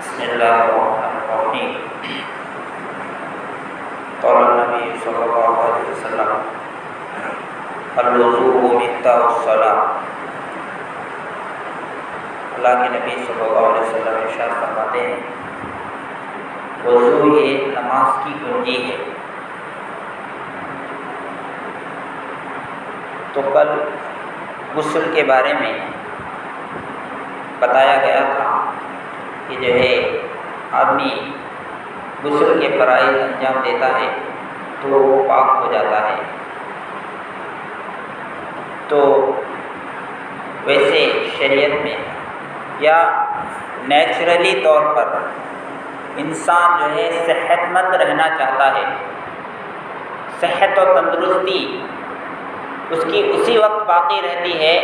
بسم اللہ الرحمن الرحیم۔ قال النبی صلی اللہ علیہ وسلم الوضوء مفتاح الصلاۃ۔ اللہ کے نبی صلی اللہ علیہ وسلم ارشاد فرماتے ہیں وضو یہ نماز کی کنجی ہے۔ تو کل غسل کے بارے میں بتایا گیا تھا کہ جو ہے آدمی غسل کے فرائض انجام دیتا ہے تو وہ پاک ہو جاتا ہے۔ تو ویسے شریعت میں یا نیچرلی طور پر انسان جو ہے صحت مند رہنا چاہتا ہے، صحت و تندرستی اس کی اسی وقت باقی رہتی ہے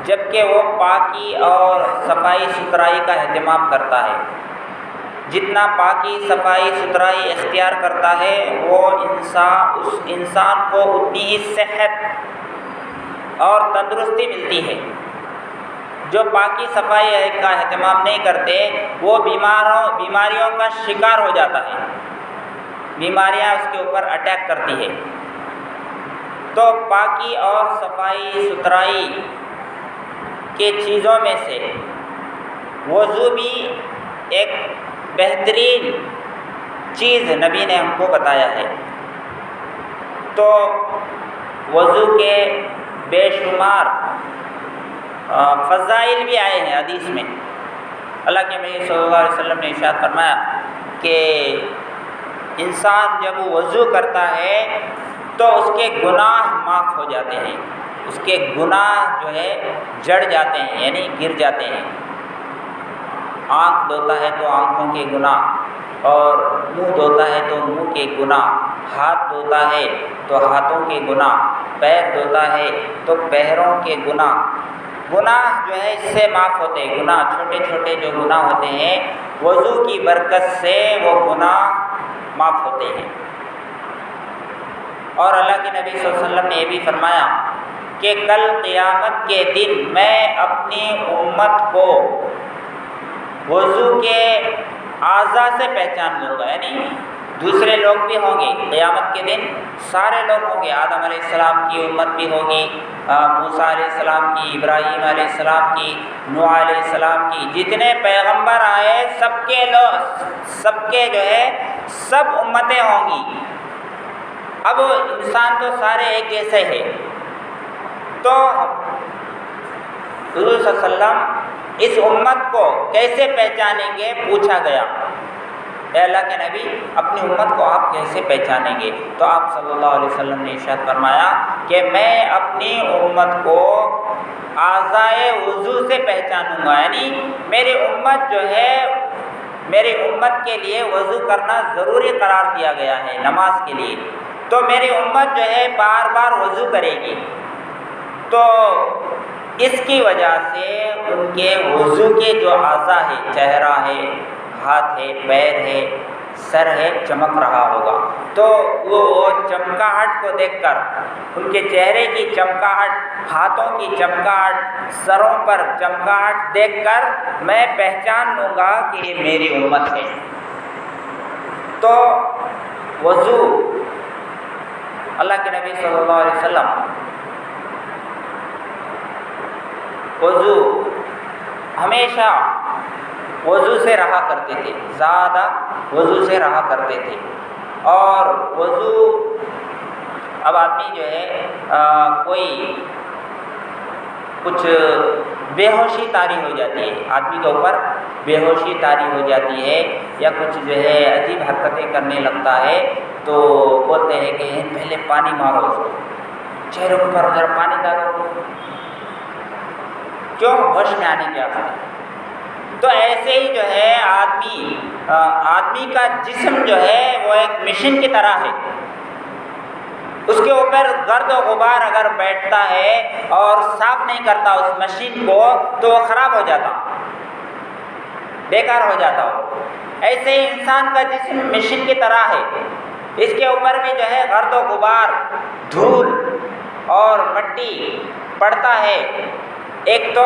جب کہ وہ پاکی اور صفائی ستھرائی کا اہتمام کرتا ہے۔ جتنا پاکی صفائی ستھرائی اختیار کرتا ہے وہ اس انسان کو اتنی ہی صحت اور تندرستی ملتی ہے۔ جو پاکی صفائی کا اہتمام نہیں کرتے وہ بیماریوں کا شکار ہو جاتا ہے، بیماریاں اس کے اوپر اٹیک کرتی ہے۔ تو پاکی اور صفائی ستھرائی کے چیزوں میں سے وضو بھی ایک بہترین چیز نبی نے ہم کو بتایا ہے۔ تو وضو کے بے شمار فضائل بھی آئے ہیں حدیث میں۔ اللہ کے نبی صلی اللہ علیہ وسلم نے ارشاد فرمایا کہ انسان جب وضو کرتا ہے تو اس کے گناہ معاف ہو جاتے ہیں، اس کے گناہ جو ہے جڑ جاتے ہیں، یعنی گر جاتے ہیں۔ آنکھ دھوتا ہے تو آنکھوں کے گناہ، اور منہ دھوتا ہے تو منہ کے گناہ، ہاتھ دھوتا ہے تو ہاتھوں کے گناہ، پیر دھوتا ہے تو پیروں کے گناہ جو ہے اس سے معاف ہوتے ہیں۔ گناہ چھوٹے چھوٹے جو گناہ ہوتے ہیں وضو کی برکت سے وہ گناہ معاف ہوتے ہیں۔ اور اللہ کے نبی صلی اللہ علیہ وسلم نے یہ بھی فرمایا کہ کل قیامت کے دن میں اپنی امت کو وضو کے اعضاء سے پہچان لوں گا، یعنی دوسرے لوگ بھی ہوں گے قیامت کے دن، سارے لوگ ہوں گے۔ آدم علیہ السلام کی امت بھی ہوگی، موسیٰ علیہ السلام کی، ابراہیم علیہ السلام کی، نوح علیہ السلام کی، جتنے پیغمبر آئے سب کے جو ہے سب امتیں ہوں گی۔ اب انسان تو سارے ایک جیسے ہیں، تو حضور صلی اللہ علیہ وسلم اس امت کو کیسے پہچانیں گے پوچھا گیا۔ اے اللہ کے نبی اپنی امت کو آپ کیسے پہچانیں گے؟ تو آپ صلی اللہ علیہ وسلم نے ارشاد فرمایا کہ میں اپنی امت کو اعضائے وضو سے پہچانوں گا، یعنی میری امت جو ہے، میری امت کے لیے وضو کرنا ضروری قرار دیا گیا ہے نماز کے لیے۔ تو میری امت جو ہے بار بار وضو کرے گی، تو اس کی وجہ سے ان کے وضو کے جو اعضاء ہے، چہرہ ہے، ہاتھ ہے، پیر ہے، سر ہے، چمک رہا ہوگا۔ تو وہ چمکاہٹ کو دیکھ کر، ان کے چہرے کی چمکاہٹ، ہاتھوں کی چمکاہٹ، سروں پر چمکاہٹ دیکھ کر میں پہچان لوں گا کہ یہ میری امت ہے۔ تو وضو اللہ کے نبی صلی اللہ علیہ وسلم وضو ہمیشہ وضو سے رہا کرتے تھے، زیادہ وضو سے رہا کرتے تھے۔ اور وضو اب آدمی جو ہے کوئی کچھ بے ہوشی طاری ہو جاتی ہے، آدمی کے اوپر بے ہوشی طاری ہو جاتی ہے، یا کچھ جو ہے عجیب حرکتیں کرنے لگتا ہے، تو بولتے ہیں کہ پہلے پانی مارو، اس کو چہرے پر ذرا پانی ڈالو، کیوں؟ ہوش میں آنے کے واسطے۔ تو ایسے ہی جو ہے آدمی کا جسم جو ہے وہ ایک مشین کی طرح ہے، اس کے اوپر گرد و غبار اگر بیٹھتا ہے اور صاف نہیں کرتا اس مشین کو تو وہ خراب ہو جاتا، بیکار ہو جاتا ہو۔ ایسے ہی انسان کا جسم مشین کی طرح ہے، اس کے اوپر بھی جو ہے گرد و غبار، دھول اور مٹی پڑتا ہے۔ ایک تو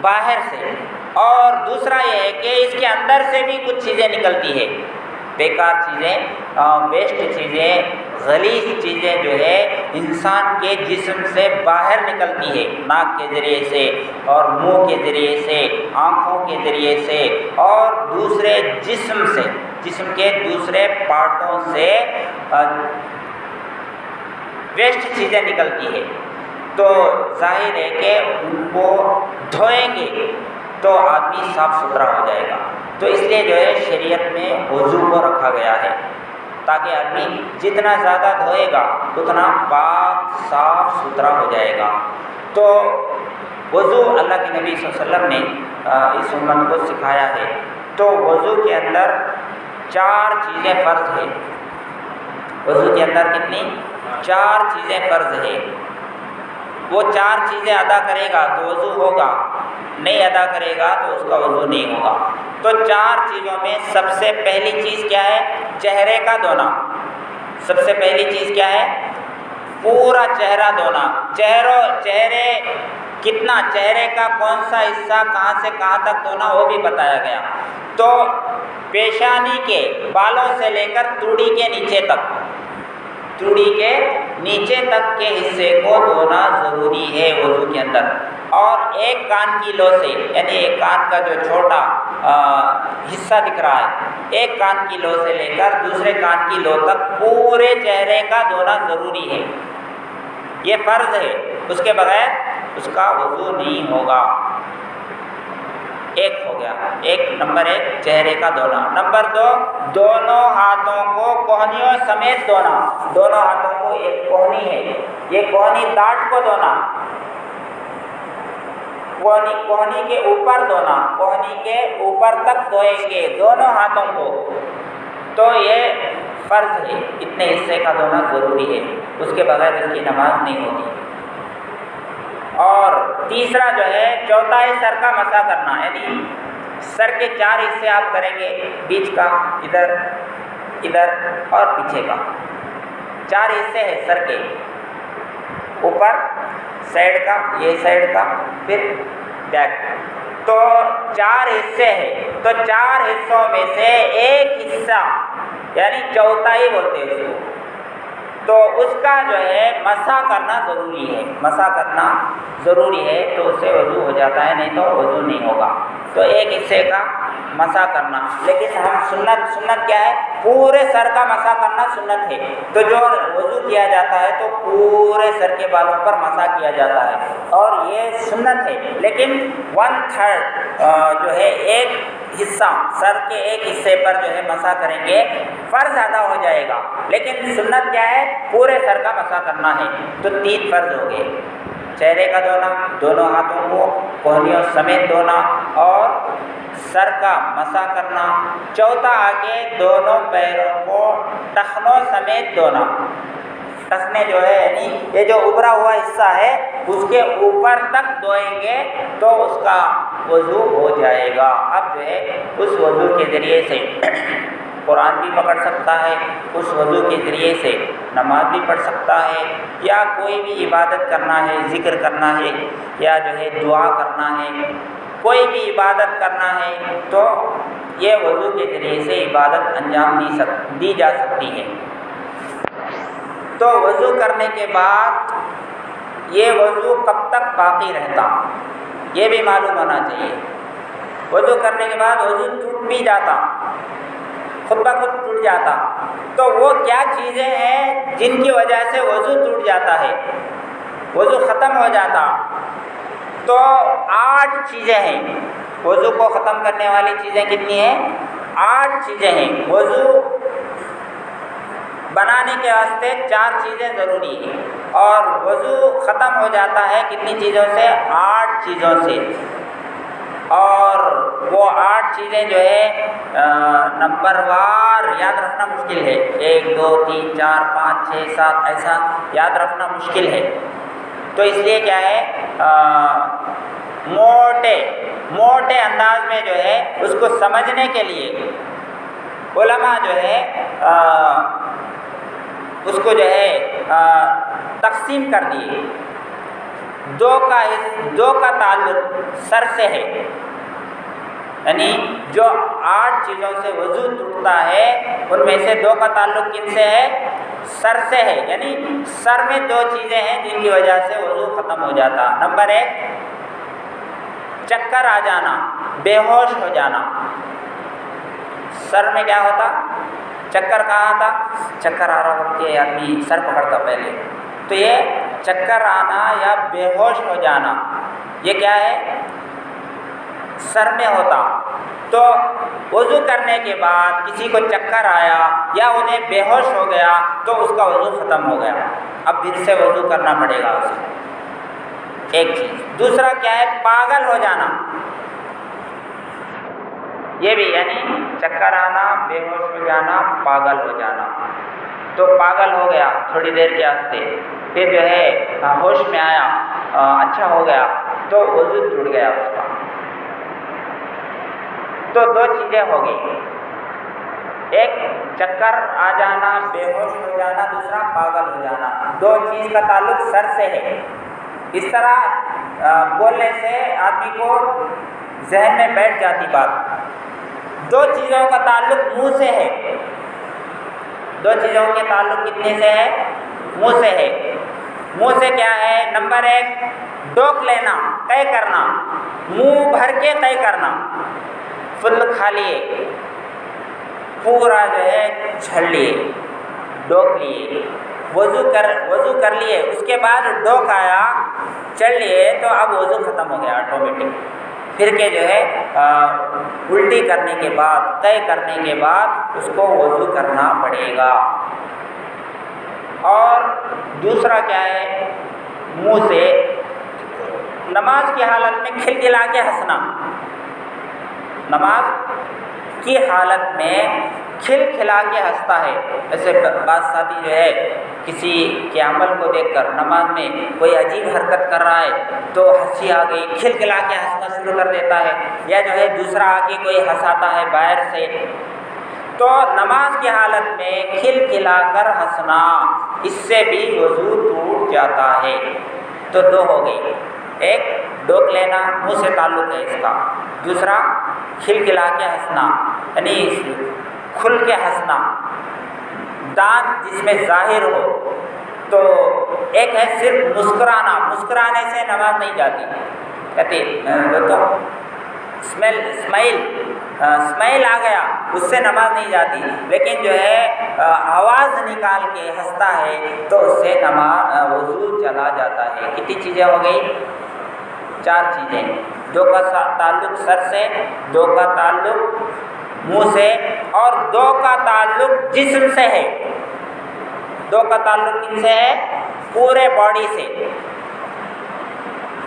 باہر سے، اور دوسرا یہ ہے کہ اس کے اندر سے بھی کچھ چیزیں نکلتی ہے، بیکار چیزیں، ویسٹ چیزیں، غلیظ چیزیں جو ہے انسان کے جسم سے باہر نکلتی ہے، ناک کے ذریعے سے اور منہ کے ذریعے سے، آنکھوں کے ذریعے سے اور دوسرے جسم سے، جسم کے دوسرے پارٹوں سے ویسٹ چیزیں نکلتی ہے۔ تو ظاہر ہے کہ ان کو دھوئیں گے تو آدمی صاف ستھرا ہو جائے گا۔ تو اس لیے جو ہے شریعت میں وضو کو رکھا گیا ہے، تاکہ آدمی جتنا زیادہ دھوئے گا اتنا پاک صاف ستھرا ہو جائے گا۔ تو وضو اللہ کے نبی صلی اللہ علیہ وسلم نے اس امت کو سکھایا ہے۔ تو وضو کے اندر 4 چیزیں فرض ہے۔ وضو کے اندر کتنی؟ 4 چیزیں فرض ہے۔ وہ 4 چیزیں ادا کرے گا تو وضو ہوگا، نہیں ادا کرے گا تو اس کا وضو نہیں ہوگا۔ تو 4 چیزوں میں سب سے پہلی چیز کیا ہے؟ چہرے کا دھونا۔ سب سے پہلی چیز کیا ہے؟ پورا چہرہ دھونا۔ چہرے کتنا، چہرے کا کون سا حصہ کہاں سے کہاں تک دھونا وہ بھی بتایا گیا۔ تو پیشانی کے بالوں سے لے کر توڑی کے نیچے تک، توڑی کے نیچے تک کے حصے کو دھونا ضروری ہے وضو کے اندر۔ اور ایک کان کی لو سے، یعنی ایک کان کا جو چھوٹا حصہ دکھ رہا ہے، ایک کان کی لو سے لے کر دوسرے کان کی لو تک پورے چہرے کا دھونا ضروری ہے۔ یہ فرض ہے، اس کے بغیر اس کا وضو نہیں ہوگا۔ ایک ہو گیا، نمبر 1 چہرے کا دھونا۔ نمبر 2 دونوں ہاتھوں کو کوہنیوں سمیت دھونا۔ دونوں ہاتھوں کو، ایک کوہنی ہے، یہ کوہنی داڑھ کو دھونا، کوہنی کے اوپر دھونا، کوہنی کے اوپر تک دھوئیں گے دونوں ہاتھوں کو۔ تو یہ فرض ہے، اتنے حصے کا دھونا ضروری ہے، اس کے بغیر اس کی نماز نہیں ہوتی۔ اور تیسرا جو ہے چوتھائی سر کا مسح کرنا، یعنی سر کے 4 حصے آپ کریں گے، بیچ کا، ادھر اور پیچھے کا، 4 حصے ہیں سر کے، اوپر سائڈ کا، یہ سائڈ کا، پھر بیک۔ تو 4 حصے ہیں، تو 4 حصوں میں سے ایک حصہ یعنی چوتھائی بولتے ہیں اس کو، تو اس کا جو ہے مسح کرنا ضروری ہے، مسح کرنا ضروری ہے، تو اس سے وضو ہو جاتا ہے، نہیں تو وضو نہیں ہوگا۔ تو ایک حصے کا مسح کرنا، لیکن ہم سنت کیا ہے؟ پورے سر کا مسح کرنا سنت ہے۔ تو جو وضو کیا جاتا ہے تو پورے سر کے بالوں پر مسح کیا جاتا ہے، اور یہ سنت ہے، لیکن 1/3 جو ہے ایک حصہ، سر کے ایک حصے پر جو ہے مسح کریں گے، فرض ادا ہو جائے گا، لیکن سنت کیا ہے؟ پورے سر کا مسح کرنا ہے۔ تو 3 فرض ہو گئے، چہرے کا دھونا، دونوں ہاتھوں کو کوہنیوں سمیت دھونا، اور سر کا مسح کرنا۔ چوتھا آگے دونوں پیروں کو ٹخنوں سمیت دھونا۔ ٹخنے جو ہے یعنی یہ جو ابھرا ہوا حصہ ہے اس کے اوپر تک دھوئیں گے تو اس کا وضو ہو جائے گا۔ اب جو ہے اس وضو کے ذریعے سے قرآن بھی پکڑ سکتا ہے، اس وضو کے ذریعے سے نماز بھی پڑھ سکتا ہے، یا کوئی بھی عبادت کرنا ہے، ذکر کرنا ہے، یا جو ہے دعا کرنا ہے، کوئی بھی عبادت کرنا ہے، تو یہ وضو کے ذریعے سے عبادت انجام دی جا سکتی ہے۔ تو وضو کرنے کے بعد یہ وضو کب تک باقی رہتا، یہ بھی معلوم ہونا چاہیے۔ وضو کرنے کے بعد وضو ٹوٹ بھی جاتا، خود بخود ٹوٹ جاتا، تو وہ کیا چیزیں ہیں جن کی وجہ سے وضو ٹوٹ جاتا ہے، وضو ختم ہو جاتا؟ تو 8 چیزیں ہیں۔ وضو کو ختم کرنے والی چیزیں کتنی ہیں؟ 8 چیزیں ہیں۔ وضو بنانے کے واسطے 4 چیزیں ضروری ہیں، اور وضو ختم ہو جاتا ہے کتنی چیزوں سے؟ 8 چیزوں سے۔ اور وہ 8 چیزیں جو ہے نمبر وار یاد رکھنا مشکل ہے، 1 2 3 4 5 6 7 ایسا یاد رکھنا مشکل ہے۔ تو اس لیے کیا ہے، موٹے انداز میں جو ہے اس کو سمجھنے کے لیے علماء جو ہے اس کو جو ہے تقسیم کر دیے۔ دو کا تعلق سر سے ہے، یعنی جو 8 چیزوں سے وضو ٹوٹتا ہے ان میں سے 2 کا تعلق کن سے ہے؟ سر سے ہے، یعنی سر میں 2 چیزیں ہیں جن کی وجہ سے وضو ختم ہو جاتا۔ نمبر 1 چکر آ جانا، بے ہوش ہو جانا۔ سر میں کیا ہوتا؟ چکر کہاں آتا؟ چکر آ رہا ہو کہ آدمی سر پکڑتا پہلے، تو یہ چکر آنا یا بے ہوش ہو جانا یہ کیا ہے؟ سر میں ہوتا۔ تو وضو کرنے کے بعد کسی کو چکر آیا یا انہیں بے ہوش ہو گیا تو اس کا وضو ختم ہو گیا، اب پھر سے وضو کرنا پڑے گا اسے، ایک چیز۔ دوسرا کیا ہے؟ پاگل ہو جانا، یہ بھی یعنی چکر آنا، بے ہوش ہو جانا، پاگل ہو جانا۔ تو پاگل ہو گیا تھوڑی دیر کے واسطے، پھر جو ہے ہوش میں آیا، اچھا ہو گیا تو وضو ٹوٹ گیا اس کا۔ تو 2 چیزیں ہو گئی، ایک چکر آ جانا، بے ہوش ہو جانا، دوسرا پاگل ہو جانا۔ 2 چیز کا تعلق سر سے ہے۔ اس طرح بولنے سے آدمی کو ذہن میں بیٹھ جاتی بات۔ 2 چیزوں کا تعلق منہ سے ہے۔ 2 چیزوں کے تعلق کتنے سے ہے؟ منہ سے ہے۔ منہ سے کیا ہے؟ نمبر 1 ڈوک لینا، قے کرنا، منہ بھر کے قے کرنا، فل کھا لیے، پورا جو ہے چھڑ لیے، ڈوک لیے، وضو کر لیے، اس کے بعد ڈوک آیا، چڑھ لیے تو اب وضو ختم ہو گیا آٹومیٹک۔ پھر کے جو ہے الٹی کرنے کے بعد، قے کرنے کے بعد اس کو وضو کرنا پڑے گا۔ اور دوسرا کیا ہے؟ منہ سے نماز کی حالت میں کھلکھلا کے ہنسنا، نماز کی حالت میں کھلکھلا کے ہنستا ہے۔ ایسے بعض ساتھی جو ہے کسی کے عمل کو دیکھ کر نماز میں کوئی عجیب حرکت کر رہا ہے تو ہنسی آ گئی، کھلکھلا کے ہنسنا شروع کر دیتا ہے، یا جو ہے دوسرا آ کے کوئی ہنساتا ہے باہر سے۔ تو نماز کی حالت میں کھلکھلا کر ہنسنا، اس سے بھی وضو ٹوٹ جاتا ہے۔ تو 2 ہو گئی، ایک ڈوک لینا، منہ سے تعلق ہے اس کا، دوسرا کھلکھلا کے ہنسنا یعنی کھل کے ہنسنا، دانت جس میں ظاہر ہو۔ تو ایک ہے صرف مسکرانا، مسکرانے سے نماز نہیں جاتی، کہتے تو اسمائل آ گیا اس سے نماز نہیں جاتی، لیکن جو ہے آواز نکال کے ہنستا ہے تو اس سے نماز وضو چلا جاتا ہے۔ کتنی چیزیں ہو گئی؟ 4 چیزیں۔ 2 کا تعلق سر سے، 2 کا تعلق منہ سے، اور 2 کا تعلق جسم سے ہے۔ 2 کا تعلق کن سے ہے؟ پورے باڈی سے۔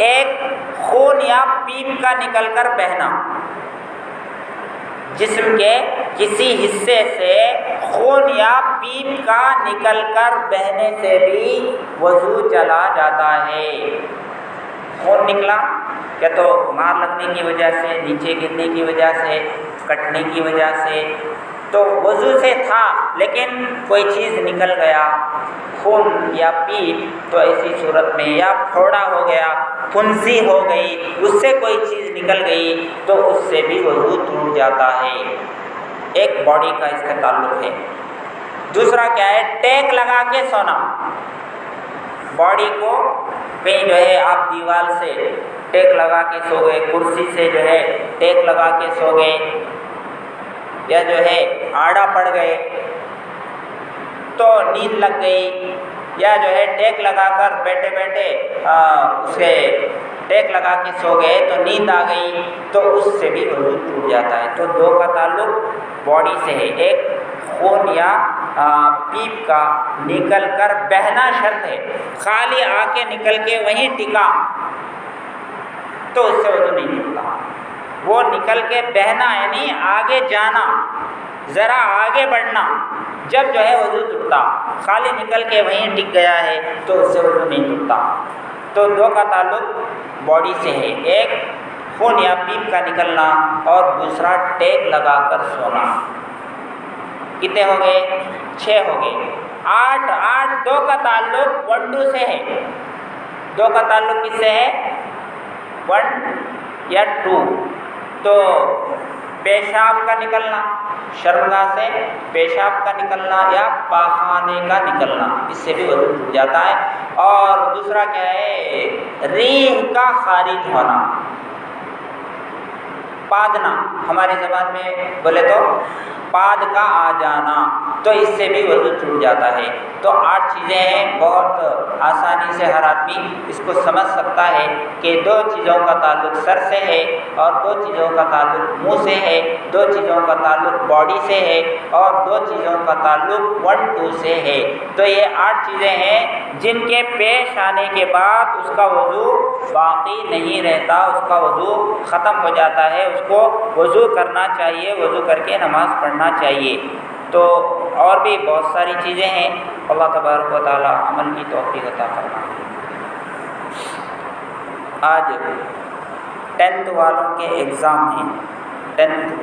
ایک خون یا پیپ کا نکل کر بہنا، جسم کے کسی حصے سے خون یا پیپ کا نکل کر بہنے سے بھی وضو چلا جاتا ہے۔ خون نکلا کیا تو مار لگنے کی وجہ سے، نیچے گرنے کی وجہ سے، کٹنے کی وجہ سے، تو وضو سے تھا لیکن کوئی چیز نکل گیا، خون یا پیپ، تو ایسی صورت میں یا پھوڑا ہو گیا، پھنسی ہو گئی، اس سے کوئی چیز نکل گئی تو اس سے بھی وضو ٹوٹ جاتا ہے۔ ایک باڈی کا اس کا تعلق ہے۔ دوسرا کیا ہے؟ ٹیک لگا کے سونا، باڈی کو کہیں جو ہے آپ دیوار سے ٹیک لگا کے سو گئے، کرسی سے جو ہے ٹیک لگا کے سو گئے، یا جو ہے آڑا پڑ گئے تو نیند لگ گئی، یا جو ہے ٹیک لگا کر بیٹھے بیٹھے اسے ٹیک لگا کے سو گئے تو نیند آ گئی تو اس سے بھی وضو ٹوٹ جاتا ہے۔ تو 2 کا تعلق باڈی سے ہے، ایک خون یا پیپ کا نکل کر بہنا شرط ہے، خالی آ کے نکل کے وہیں ٹکا تو اس سے وضو نہیں ٹوٹتا۔ وہ نکل کے بہنا یعنی آگے جانا، ذرا آگے بڑھنا، جب جو ہے وضو ٹوٹتا۔ خالی نکل کے وہیں ٹک گیا ہے تو اس سے وضو نہیں ٹوٹتا۔ تو 2 کا تعلق باڈی سے ہے، ایک خون یا پیپ کا نکلنا اور دوسرا ٹیک لگا کر سونا۔ کتنے ہو گئے؟ 6 ہو گئے۔ 8 2 کا تعلق 1 2 سے ہے، 2 کا تعلق کس سے ہے؟ 1 یا 2. تو پیشاب کا نکلنا، شرمگاہ سے پیشاب کا نکلنا یا پاخانے کا نکلنا، اس سے بھی وضو ٹوٹ جاتا ہے. اور دوسرا کیا ہے؟ ریح کا خارج ہونا، پادنا، ہماری زبان میں بولے تو پاد کا آ جانا، تو اس سے بھی وضو ٹوٹ جاتا ہے. تو 8 چیزیں ہیں، بہت آسانی سے ہر آدمی اس کو سمجھ سکتا ہے کہ 2 چیزوں کا تعلق سر سے ہے اور 2 چیزوں کا تعلق منہ سے ہے، 2 چیزوں کا تعلق باڈی سے ہے اور 2 چیزوں کا تعلق 1 2 سے ہے. تو یہ 8 چیزیں ہیں جن کے پیش آنے کے بعد اس کا وضو باقی نہیں رہتا، اس کا وضو ختم ہو جاتا ہے. اس کو وضو کرنا چاہیے، وضو کر کے نماز پڑھنا چاہیے. تو اور بھی بہت ساری چیزیں ہیں، اللہ تبارک و تعالی عمل کی توفیق عطا فرمائے. آج 10th والوں کے ایگزام ہیں. 10th